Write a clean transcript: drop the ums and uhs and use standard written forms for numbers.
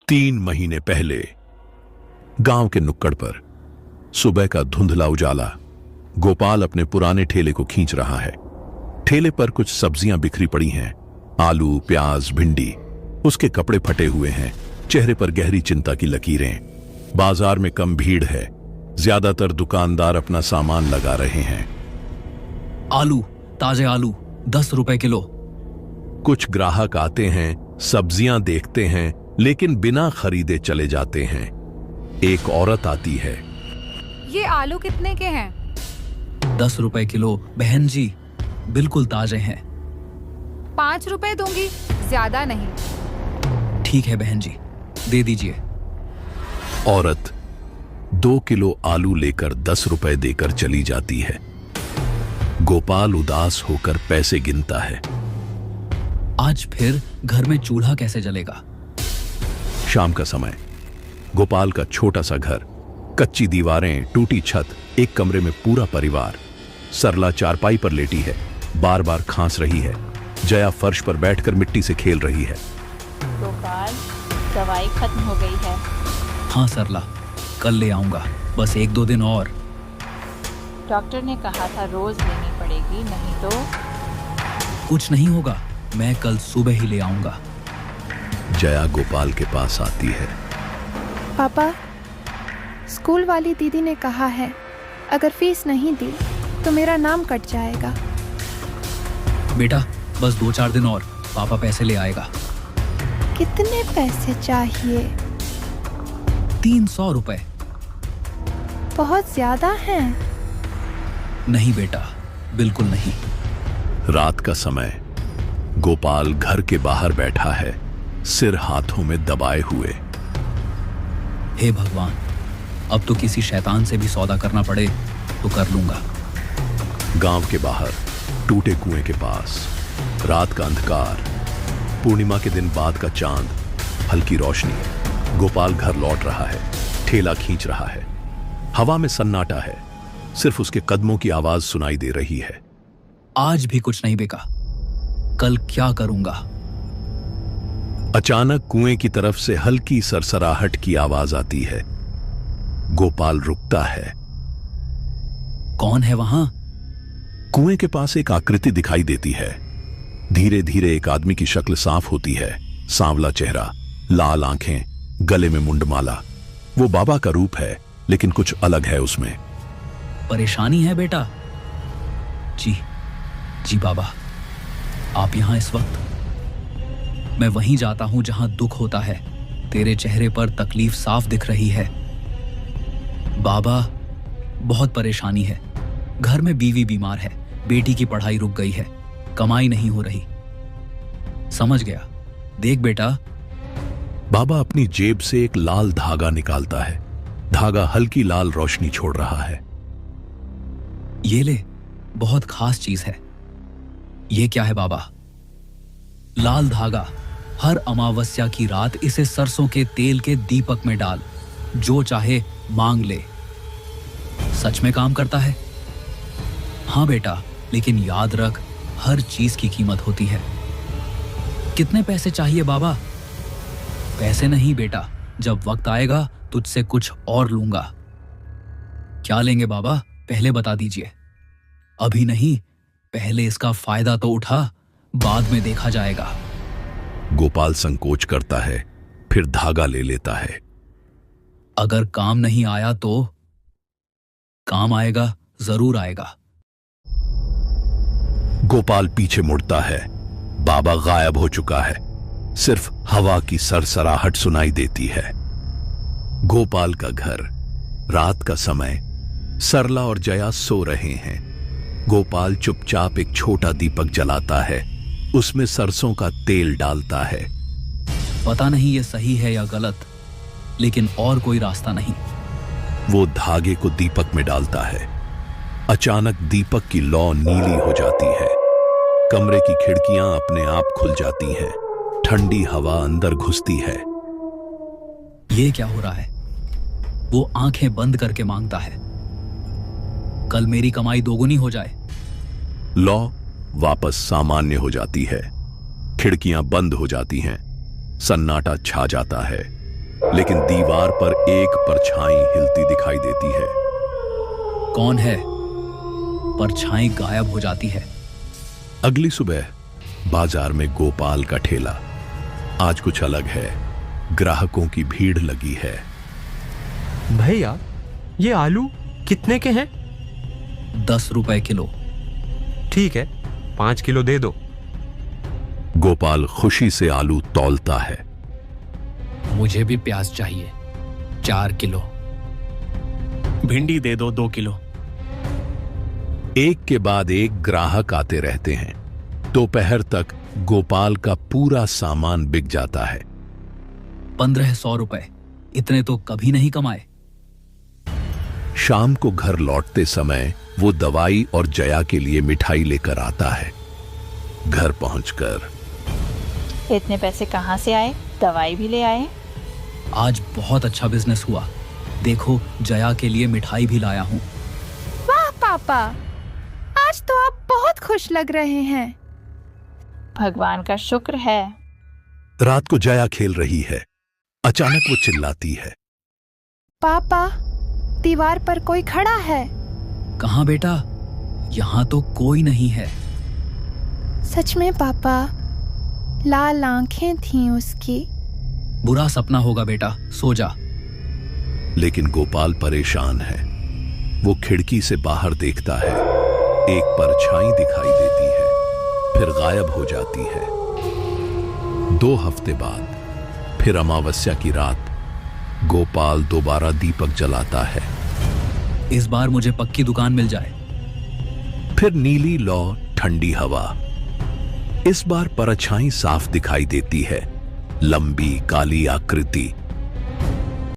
3 महीने पहले गांव के नुक्कड़ पर सुबह का धुंधला उजाला। गोपाल अपने पुराने ठेले को खींच रहा है। ठेले पर कुछ सब्जियां बिखरी पड़ी हैं, आलू, प्याज, भिंडी। उसके कपड़े फटे हुए हैं, चेहरे पर गहरी चिंता की लकीरें। बाजार में कम भीड़ है, ज्यादातर दुकानदार अपना सामान लगा रहे हैं। आलू, ताजे आलू 10 रुपए किलो। कुछ ग्राहक आते हैं, सब्जियां देखते हैं, लेकिन बिना खरीदे चले जाते हैं। एक औरत आती है। ये आलू कितने के हैं? 10 रुपए किलो बहन जी, बिल्कुल ताजे हैं। 5 रुपए दूंगी, ज्यादा नहीं। ठीक है बहन जी, दे दीजिए। औरत 2 किलो आलू लेकर 10 रुपए देकर चली जाती है। गोपाल उदास होकर पैसे गिनता है। आज फिर घर में चूल्हा कैसे जलेगा? शाम का समय। गोपाल का छोटा सा घर, कच्ची दीवारें, टूटी छत, एक कमरे में पूरा परिवार। सरला चारपाई पर लेटी है, बार बार खांस रही है। जया फर्श पर बैठकर मिट्टी से खेल रही है। गोपाल, दवाई खत्म हो गई है। हाँ सरला, कल ले आऊंगा, बस 1-2 दिन और। डॉक्टर ने कहा था रोज लेनी पड़ेगी, नहीं तो। कुछ नहीं होगा, मैं कल सुबह ही ले आऊंगा। जया गोपाल के पास आती है। पापा, स्कूल वाली दीदी ने कहा है अगर फीस नहीं दी तो मेरा नाम कट जाएगा। बेटा, बस 2-4 दिन और, पापा पैसे ले आएगा। कितने पैसे चाहिए? 300 रुपए। बहुत ज्यादा हैं। नहीं बेटा, बिल्कुल नहीं। रात का समय। गोपाल घर के बाहर बैठा है, सिर हाथों में दबाए हुए। हे भगवान, अब तो किसी शैतान से भी सौदा करना पड़े तो कर लूंगा। गांव के बाहर टूटे कुएं के पास रात का अंधकार, पूर्णिमा के दिन बाद का चांद, हल्की रोशनी। गोपाल घर लौट रहा है, ठेला खींच रहा है। हवा में सन्नाटा है, सिर्फ उसके कदमों की आवाज सुनाई दे रही है। आज भी कुछ नहीं बिका, कल क्या करूंगा? अचानक कुएं की तरफ से हल्की सरसराहट की आवाज आती है। गोपाल रुकता है। कौन है वहां? कुएं के पास एक आकृति दिखाई देती है। धीरे धीरे एक आदमी की शक्ल साफ होती है। सांवला चेहरा, लाल आंखें, गले में मुंडमाला। वो बाबा का रूप है, लेकिन कुछ अलग है उसमें। परेशानी है बेटा? जी बाबा, आप यहां इस वक्त? मैं वहीं जाता हूं जहां दुख होता है। तेरे चेहरे पर तकलीफ साफ दिख रही है। बाबा, बहुत परेशानी है। घर में बीवी बीमार है, बेटी की पढ़ाई रुक गई है, कमाई नहीं हो रही। समझ गया, देख बेटा। बाबा अपनी जेब से एक लाल धागा निकालता है। धागा हल्की लाल रोशनी छोड़ रहा है। ये ले, बहुत खास चीज है। ये क्या है बाबा? लाल धागा। हर अमावस्या की रात इसे सरसों के तेल के दीपक में डाल, जो चाहे मांग ले। सच में काम करता है? हाँ बेटा, लेकिन याद रख, हर चीज की कीमत होती है। कितने पैसे चाहिए बाबा? पैसे नहीं बेटा, जब वक्त आएगा तुझसे कुछ और लूंगा। क्या लेंगे बाबा, पहले बता दीजिए। अभी नहीं, पहले इसका फायदा तो उठा, बाद में देखा जाएगा। गोपाल संकोच करता है, फिर धागा ले लेता है। अगर काम नहीं आया तो? काम आएगा, जरूर आएगा। गोपाल पीछे मुड़ता है। बाबा गायब हो चुका है, सिर्फ हवा की सरसराहट सुनाई देती है। गोपाल का घर, रात का समय। सरला और जया सो रहे हैं। गोपाल चुपचाप एक छोटा दीपक जलाता है, उसमें सरसों का तेल डालता है। पता नहीं ये सही है या गलत, लेकिन और कोई रास्ता नहीं। वो धागे को दीपक में डालता है। अचानक दीपक की लौ नीली हो जाती है। कमरे की खिड़कियां अपने आप खुल जाती हैं। ठंडी हवा अंदर घुसती है। ये क्या हो रहा है? वो आंखें बंद करके मांगता है, कल मेरी कमाई दोगुनी हो जाए। लौ वापस सामान्य हो जाती है। खिड़कियां बंद हो जाती हैं। सन्नाटा छा जाता है। लेकिन दीवार पर एक परछाई हिलती दिखाई देती है। कौन है? परछाई गायब हो जाती है। अगली सुबह बाजार में गोपाल का ठेला। आज कुछ अलग है, ग्राहकों की भीड़ लगी है। भैया, ये आलू कितने के हैं? 10 रुपए किलो। ठीक है, 5 किलो दे दो। गोपाल खुशी से आलू तौलता है। मुझे भी प्याज चाहिए, 4 किलो। भिंडी दे दो 2 किलो। एक के बाद एक ग्राहक आते रहते हैं। दोपहर तक गोपाल का पूरा सामान बिक जाता है। 1500 रुपए, इतने तो कभी नहीं कमाए। शाम को घर लौटते समय वो दवाई और जया के लिए मिठाई लेकर आता है। घर पहुंचकर इतने पैसे कहाँ से आए? दवाई भी ले आए? आज बहुत अच्छा बिजनेस हुआ। देखो, जया के लिए मिठाई भी लाया हूं। वाह पापा, आज तो आप बहुत खुश लग रहे हैं। भगवान का शुक्र है। रात को जया खेल रही है। अचानक वो चिल्लाती है। पापा, दीवार पर कोई खड़ा है। कहां बेटा? यहां तो कोई नहीं है। सच में पापा, लाल आंखें थीं उसकी। बुरा सपना होगा बेटा, सो जा। लेकिन गोपाल परेशान है। वो खिड़की से बाहर देखता है। एक परछाई दिखाई देती है, फिर गायब हो जाती है। 2 हफ्ते बाद फिर अमावस्या की रात गोपाल दोबारा दीपक जलाता है। इस बार मुझे पक्की दुकान मिल जाए। फिर नीली लौ, ठंडी हवा। इस बार परछाई साफ दिखाई देती है, लंबी काली आकृति